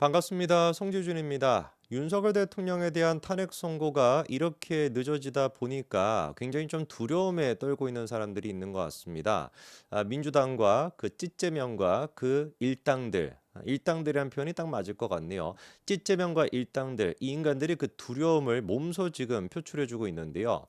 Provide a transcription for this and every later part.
반갑습니다. 송지준입니다. 윤석열 대통령에 대한 탄핵 선고가 이렇게 늦어지다 보니까 굉장히 좀 두려움에 떨고 있는 사람들이 있는 것 같습니다. 민주당과 그 찌재명과 그 일당들, 일당들이란 표현이 딱 맞을 것 같네요. 찌재명과 일당들, 이 인간들이 그 두려움을 몸소 지금 표출해주고 있는데요.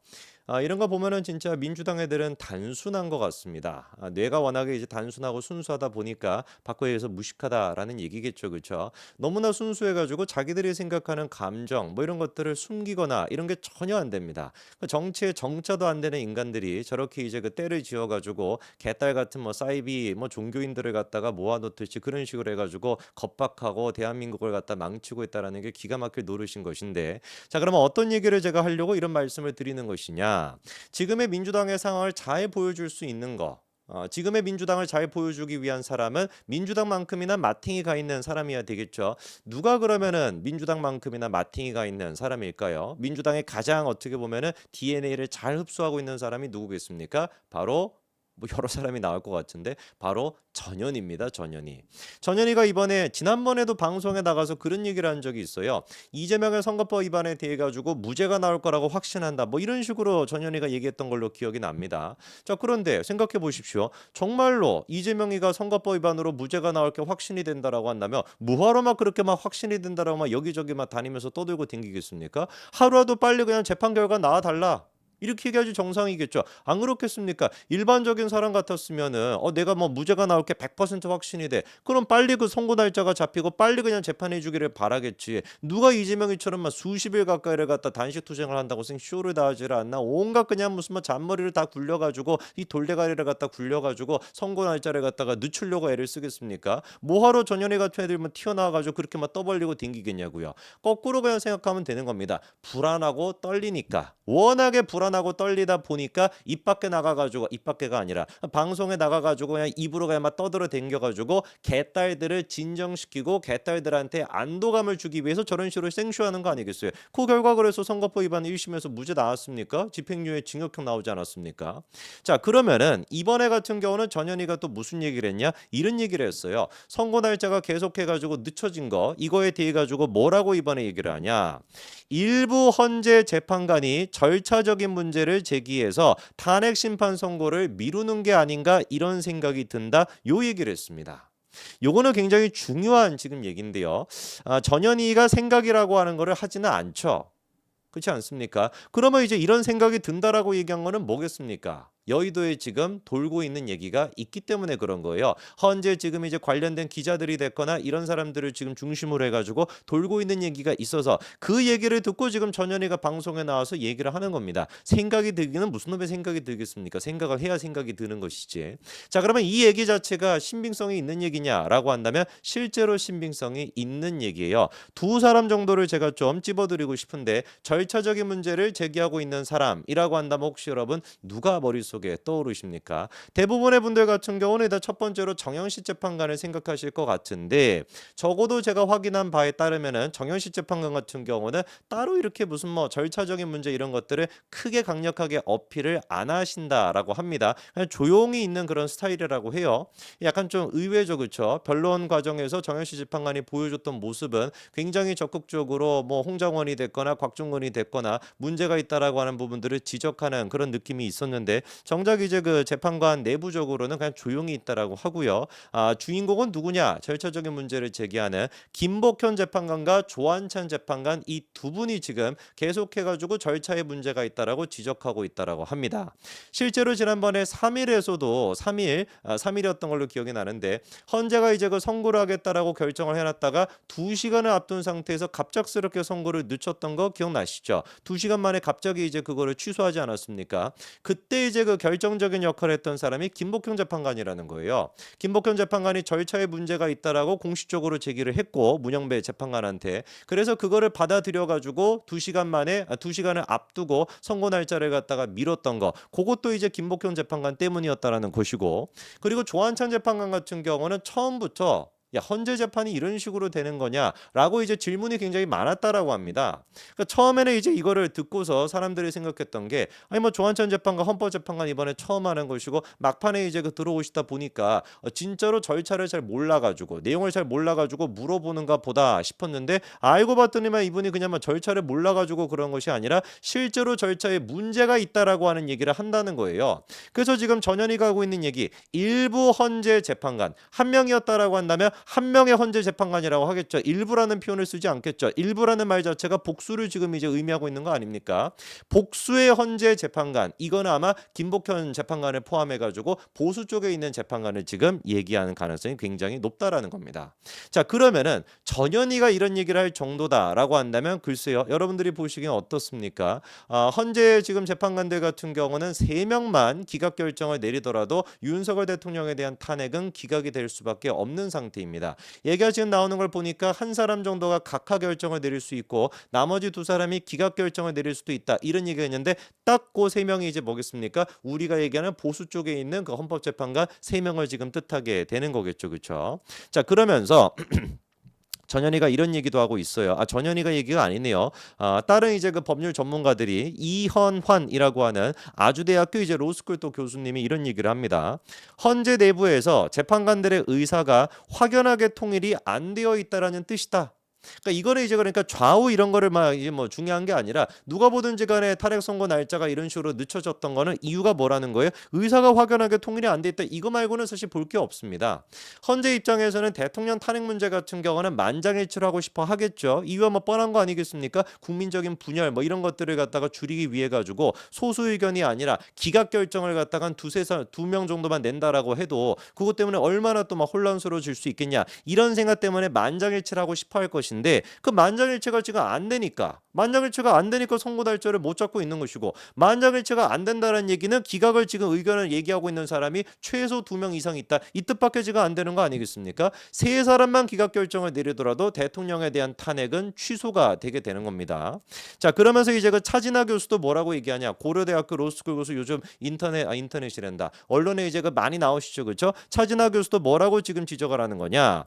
이런 거 보면은 진짜 민주당 애들은 단순한 것 같습니다. 뇌가 워낙에 이제 단순하고 순수하다 보니까 바꿔에 의해서 무식하다라는 얘기겠죠, 그렇죠? 너무나 순수해가지고 자기들이 생각하는 감정 뭐 이런 것들을 숨기거나 이런 게 전혀 안 됩니다. 그 정치에 정자도 안 되는 인간들이 저렇게 이제 그 때를 지어가지고 개딸 같은 뭐 사이비 뭐 종교인들을 갖다가 모아놓듯이 그런 식으로 해가지고 겁박하고 대한민국을 갖다 망치고 있다라는 게 기가 막힐 노릇인 것인데, 자 그러면 어떤 얘기를 제가 하려고 이런 말씀을 드리는 것이냐? 지금의 민주당의 상황을 잘 보여줄 수 있는 거. 지금의 민주당을 잘 보여주기 위한 사람은 민주당만큼이나 마팅이 가 있는 사람이어야 되겠죠. 누가 그러면은 민주당만큼이나 마팅이 가 있는 사람일까요? 민주당의 가장 어떻게 보면은 DNA를 잘 흡수하고 있는 사람이 누구겠습니까? 바로 뭐 여러 사람이 나올 것 같은데 바로 전현희입니다. 전현희. 전현희가 이번에 지난번에도 방송에 나가서 그런 얘기를 한 적이 있어요. 이재명의 선거법 위반에 대해 가지고 무죄가 나올 거라고 확신한다. 뭐 이런 식으로 전현희가 얘기했던 걸로 기억이 납니다. 자, 그런데 생각해 보십시오. 정말로 이재명이가 선거법 위반으로 무죄가 나올 게 확신이 된다라고 한다면 뭐하러 막 그렇게 막 확신이 된다라고 막 여기저기 막 다니면서 떠들고 댕기겠습니까? 하루라도 빨리 그냥 재판 결과 나와 달라. 이렇게 얘기하지 정상이겠죠. 안 그렇겠습니까? 일반적인 사람 같았으면은 내가 뭐 무죄가 나올 게 100% 확신이 돼. 그럼 빨리 그 선고 날짜가 잡히고 빨리 그냥 재판해 주기를 바라겠지. 누가 이재명이처럼 막 수십 일 가까이를 갖다 단식 투쟁을 한다고 쇼를 다 하지를 않나. 온갖 그냥 무슨 뭐 잔머리를 다 굴려가지고 이 돌대가리를 갖다 굴려가지고 선고 날짜를 갖다가 늦추려고 애를 쓰겠습니까? 뭐하러 전현희 같은 애들 뭐 튀어나와가지고 그렇게 막 떠벌리고 댕기겠냐고요. 거꾸로 그냥 생각하면 되는 겁니다. 불안하고 떨리니까. 워낙에 불안하고 떨리다 보니까 입 밖에 나가가지고, 입 밖에가 아니라 방송에 나가가지고 그냥 입으로 그냥 막 떠들어 댕겨가지고 개딸들을 진정시키고 개딸들한테 안도감을 주기 위해서 저런 식으로 생쇼하는 거 아니겠어요? 그 결과 그래서 선거법 위반 1심에서 무죄 나왔습니까? 집행유예 징역형 나오지 않았습니까? 자, 그러면은 이번에 같은 경우는 전현희가 또 무슨 얘기를 했냐? 이런 얘기를 했어요. 선고 날짜가 계속해가지고 늦춰진 거, 이거에 대해 가지고 뭐라고 이번에 얘기를 하냐? 일부 헌재 재판관이 절차적인 문제를 제기해서 탄핵 심판 선고를 미루는 게 아닌가 이런 생각이 든다. 요 얘기를 했습니다. 요거는 굉장히 중요한 지금 얘기인데요. 전현희가 생각이라고 하는 거를 하지는 않죠. 그렇지 않습니까? 그러면 이제 이런 생각이 든다라고 얘기한 거는 뭐겠습니까? 여의도에 지금 돌고 있는 얘기가 있기 때문에 그런 거예요. 현재 지금 이제 관련된 기자들이 됐거나 이런 사람들을 지금 중심으로 해가지고 돌고 있는 얘기가 있어서 그 얘기를 듣고 지금 전현희가 방송에 나와서 얘기를 하는 겁니다. 생각이 들기는 무슨 놈의 생각이 들겠습니까? 생각을 해야 생각이 드는 것이지. 자, 그러면 이 얘기 자체가 신빙성이 있는 얘기냐라고 한다면 실제로 신빙성이 있는 얘기예요. 두 사람 정도를 제가 좀 찝어드리고 싶은데, 절차적인 문제를 제기하고 있는 사람이라고 한다면 혹시 여러분 누가 머릿속에 떠오르십니까? 대부분의 분들 같은 경우는 일단 첫 번째로 정영식 재판관을 생각하실 것 같은데, 적어도 제가 확인한 바에 따르면은 정영식 재판관 같은 경우는 따로 이렇게 무슨 뭐 절차적인 문제 이런 것들을 크게 강력하게 어필을 안 하신다라고 합니다. 그냥 조용히 있는 그런 스타일이라고 해요. 약간 좀 의외죠, 그렇죠? 변론 과정에서 정영식 재판관이 보여줬던 모습은 굉장히 적극적으로 뭐 홍장원이 됐거나 곽종건이 됐거나 문제가 있다라고 하는 부분들을 지적하는 그런 느낌이 있었는데, 정작 이제 그 재판관 내부적으로는 그냥 조용히 있다라고 하고요. 주인공은 누구냐? 절차적인 문제를 제기하는 김복현 재판관과 조한찬 재판관, 이 두 분이 지금 계속해가지고 절차에 문제가 있다라고 지적하고 있다라고 합니다. 실제로 지난번에 3일에서도 3일이었던 걸로 기억이 나는데, 헌재가 이제 그 선고를 하겠다라고 결정을 해놨다가 2시간을 앞둔 상태에서 갑작스럽게 선고를 늦췄던 거 기억나시죠? 2시간 만에 갑자기 이제 그거를 취소하지 않았습니까? 그때 이제 그 결정적인 역할을 했던 사람이 김복현 재판관이라는 거예요. 김복현 재판관이 절차에 문제가 있다라고 공식적으로 제기를 했고, 문영배 재판관한테. 그래서 그거를 받아들여 가지고 2시간을 앞두고 선고 날짜를 갖다가 미뤘던 거. 그것도 이제 김복현 재판관 때문이었다라는 것이고, 그리고 조한찬 재판관 같은 경우는 처음부터 야, 헌재 재판이 이런 식으로 되는 거냐라고 이제 질문이 굉장히 많았다라고 합니다. 그러니까 처음에는 이제 이거를 듣고서 사람들이 생각했던 게 아니 뭐 조한천 재판관 헌법재판관 이번에 처음 하는 것이고 막판에 이제 그 들어오시다 보니까 진짜로 절차를 잘 몰라가지고 내용을 잘 몰라가지고 물어보는가 보다 싶었는데 알고 봤더니만 이분이 그냥 뭐 절차를 몰라가지고 그런 것이 아니라 실제로 절차에 문제가 있다라고 하는 얘기를 한다는 거예요. 그래서 지금 전현희가 하고 있는 얘기 일부 헌재 재판관 한 명이었다라고 한다면 한 명의 헌재 재판관이라고 하겠죠. 일부라는 표현을 쓰지 않겠죠. 일부라는 말 자체가 복수를 지금 이제 의미하고 있는 거 아닙니까? 복수의 헌재 재판관 이거는 아마 김복현 재판관을 포함해 가지고 보수 쪽에 있는 재판관을 지금 얘기하는 가능성이 굉장히 높다라는 겁니다. 자, 그러면은 전현희가 이런 얘기를 할 정도다라고 한다면 글쎄요. 여러분들이 보시기엔 어떻습니까? 헌재 지금 재판관들 같은 경우는 3명만 기각 결정을 내리더라도 윤석열 대통령에 대한 탄핵은 기각이 될 수밖에 없는 상태입니다. 얘기가 지금 나오는 걸 보니까 한 사람 정도가 각하 결정을 내릴 수 있고 나머지 2사람이 기각 결정을 내릴 수도 있다. 이런 얘기가 있는데 딱 그 3명이 이제 뭐겠습니까? 우리가 얘기하는 보수 쪽에 있는 그 헌법재판관 3명을 지금 뜻하게 되는 거겠죠. 그렇죠? 자, 그러면서 전현희가 이런 얘기도 하고 있어요. 전현희가 얘기가 아니네요. 다른 이제 그 법률 전문가들이 이현환이라고 하는 아주대학교 이제 로스쿨 또 교수님이 이런 얘기를 합니다. 헌재 내부에서 재판관들의 의사가 확연하게 통일이 안 되어 있다라는 뜻이다. 그러니까 이거는 이제 그러니까 좌우 이런 거를 막 이제 뭐 중요한 게 아니라 누가 보든지 간에 탄핵 선고 날짜가 이런 식으로 늦춰졌던 거는 이유가 뭐라는 거예요? 의사가 확연하게 통일이 안 돼 있다. 이거 말고는 사실 볼 게 없습니다. 헌재 입장에서는 대통령 탄핵 문제 같은 경우는 만장일치로 하고 싶어 하겠죠. 이유가 뭐 뻔한 거 아니겠습니까? 국민적인 분열 뭐 이런 것들을 갖다가 줄이기 위해 가지고 소수 의견이 아니라 기각 결정을 갖다가 한 2명 정도만 낸다라고 해도 그것 때문에 얼마나 또 막 혼란스러워질 수 있겠냐. 이런 생각 때문에 만장일치를 하고 싶어 할 것이 인데 그 만장일치가 지금 안 되니까 선고 날짜를 못 잡고 있는 것이고 만장일치가 안 된다는 얘기는 기각을 지금 의견을 얘기하고 있는 사람이 최소 2명 이상 있다. 이 뜻밖에 지금 안 되는 거 아니겠습니까? 3사람만 기각 결정을 내리더라도 대통령에 대한 탄핵은 취소가 되게 되는 겁니다. 자, 그러면서 이제 그 차진하 교수도 뭐라고 얘기하냐? 고려대학교 로스쿨 교수 요즘 인터넷이란다. 언론에 이제 그 많이 나오시죠. 그렇죠? 차진하 교수도 뭐라고 지금 지적을 하는 거냐?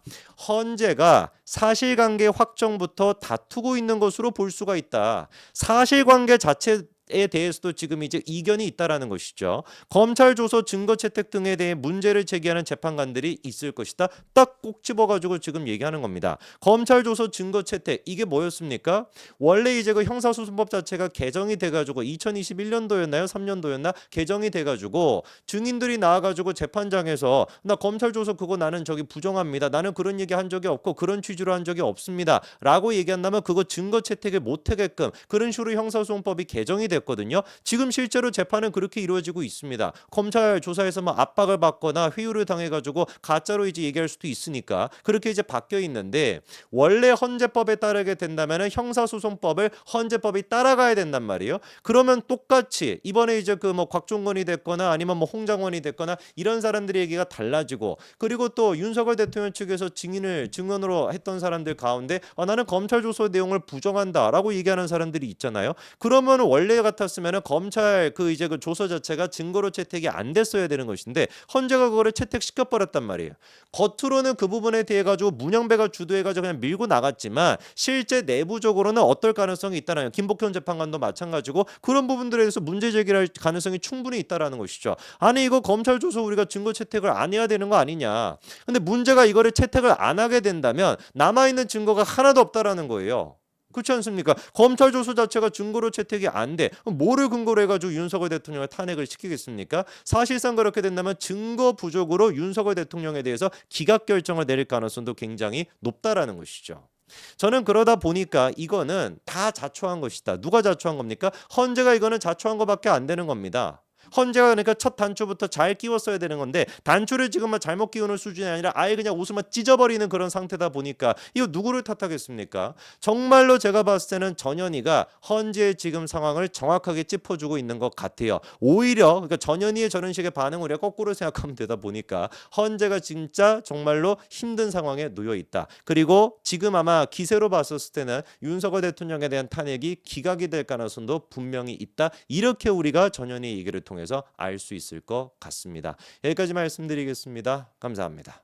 헌재가 사실관계 확정부터 다투고 있는 것으로 볼 수가 있다. 사실관계 자체에 대해서도 지금 이제 이견이 있다라는 것이죠. 검찰 조서 증거 채택 등에 대해 문제를 제기하는 재판관들이 있을 것이다. 딱 꼭 집어가지고 지금 얘기하는 겁니다. 검찰 조서 증거 채택 이게 뭐였습니까? 원래 이제 그 형사소송법 자체가 개정이 돼가지고 2021년도였나요? 3년도였나? 개정이 돼가지고 증인들이 나와가지고 재판장에서 나 검찰 조서 그거 나는 저기 부정합니다. 나는 그런 얘기 한 적이 없고 그런 취지로 한 적이 없습니다. 라고 얘기한다면 그거 증거 채택을 못하게끔 그런 식으로 형사소송법이 개정이 됐거든요. 지금 실제로 재판은 그렇게 이루어지고 있습니다. 검찰 조사에서 뭐 압박을 받거나 회유를 당해가지고 가짜로 이제 얘기할 수도 있으니까 그렇게 이제 바뀌어 있는데 원래 헌재법에 따르게 된다면은 형사소송법을 헌재법이 따라가야 된단 말이에요. 그러면 똑같이 이번에 이제 그 뭐 곽종건이 됐거나 아니면 뭐 홍장원이 됐거나 이런 사람들의 얘기가 달라지고 그리고 또 윤석열 대통령 측에서 증언으로 했던 사람들 가운데 나는 검찰 조서 내용을 부정한다라고 얘기하는 사람들이 있잖아요. 그러면 원래 같았으면 검찰 그 이제 그 조서 자체가 증거로 채택이 안 됐어야 되는 것인데 헌재가 그거를 채택시켜 버렸단 말이에요. 겉으로는 그 부분에 대해 가지고 문영배가 주도해 가지고 그냥 밀고 나갔지만 실제 내부적으로는 어떨 가능성이 있다는 김복현 재판관도 마찬가지고 그런 부분들에 대해서 문제 제기할 가능성이 충분히 있다라는 것이죠. 아니 이거 검찰 조서 우리가 증거 채택을 안 해야 되는 거 아니냐. 근데 문제가 이거를 채택을 안 하게 된다면 남아있는 증거가 하나도 없다라는 거예요. 그렇지 않습니까? 검찰 조서 자체가 증거로 채택이 안 돼. 그럼 뭐를 근거로 해가지고 윤석열 대통령을 탄핵을 시키겠습니까? 사실상 그렇게 된다면 증거 부족으로 윤석열 대통령에 대해서 기각 결정을 내릴 가능성도 굉장히 높다라는 것이죠. 저는 그러다 보니까 이거는 다 자초한 것이다. 누가 자초한 겁니까? 헌재가 이거는 자초한 것밖에 안 되는 겁니다. 헌재가 그러니까 첫 단추부터 잘 끼웠어야 되는 건데 단추를 지금 잘못 끼우는 수준이 아니라 아예 그냥 옷을 찢어버리는 그런 상태다 보니까 이거 누구를 탓하겠습니까? 정말로 제가 봤을 때는 전현희가 헌재의 지금 상황을 정확하게 짚어주고 있는 것 같아요. 오히려 그러니까 전현희의 저런 식의 반응을 우리가 거꾸로 생각하면 되다 보니까 헌재가 진짜 정말로 힘든 상황에 놓여 있다. 그리고 지금 아마 기세로 봤었을 때는 윤석열 대통령에 대한 탄핵이 기각이 될 가능성도 분명히 있다. 이렇게 우리가 전현희 얘기를 통해서 알 수 있을 것 같습니다. 여기까지 말씀드리겠습니다. 감사합니다.